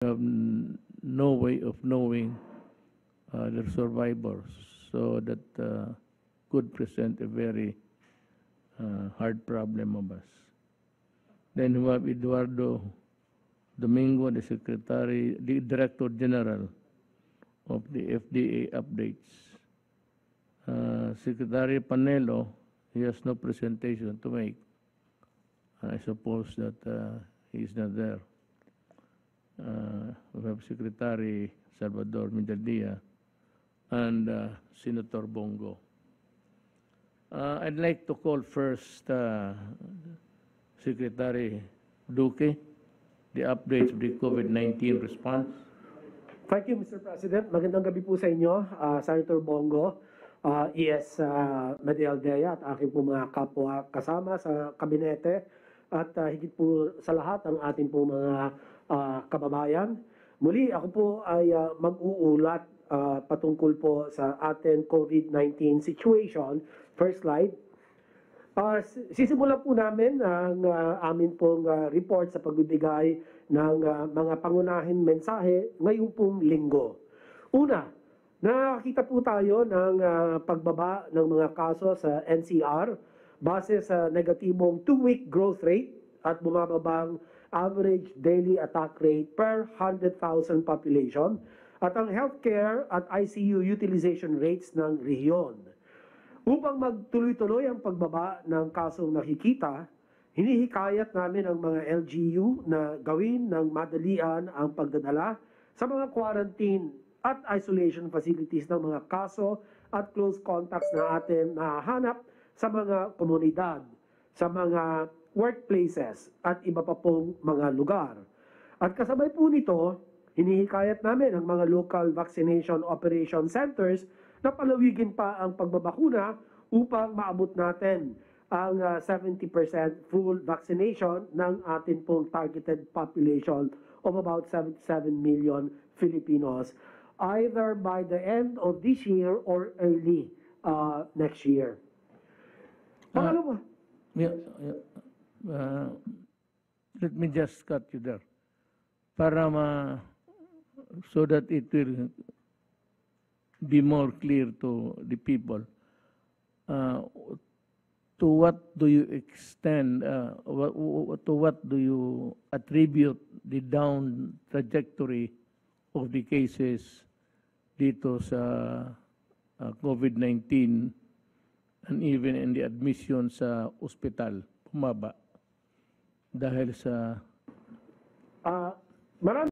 have no way of knowing their survivors, so that could present a very hard problem of us. Then we have Eduardo Domingo, the Secretary, the Director General of the FDA updates. Secretary Panelo, he has no presentation to make. I suppose that he is not there. We have Secretary Salvador Medalla and Senator Bongo. I'd like to call first Secretary Duque, the updates of the COVID-19 response. Thank you, Mr. President. Magandang gabi po sa inyo, Senator Bongo, ES Medalla at aking po mga kapwa kasama sa kabinete at higit po sa lahat ang ating po mga kababayan. Muli ako po ay mag-uulat patungkol po sa ating COVID-19 situation. First slide. Sisimulan po namin ang amin pong report sa pagbibigay ng mga pangunahing mensahe ngayong pong linggo. Una, nakakita po tayo ng pagbaba ng mga kaso sa NCR base sa negatibong 2-week growth rate at bumababang average daily attack rate per 100,000 population at ang healthcare at ICU utilization rates ng rehiyon. Upang magtuloy-tuloy ang pagbaba ng kasong nakikita, hinihikayat namin ang mga LGU na gawin ng madalian ang pagdadala sa mga quarantine at isolation facilities ng mga kaso at close contacts na atin nahahanap sa mga komunidad, sa mga workplaces at iba pa pong mga lugar. At kasabay po nito, hinihikayat namin ang mga local vaccination operation centers na palawigin pa ang pagbabakuna upang maabot natin ang 70% full vaccination ng atin pong targeted population of about 77 million Filipinos, either by the end of this year or early next year. Pangalawa. Let me just cut you there. Para so that it will be more clear to the people. To what do you extend, to what do you attribute the down trajectory of the cases dito sa COVID-19 and even in the admission sa ospital, bumaba? Dahil sa... Marami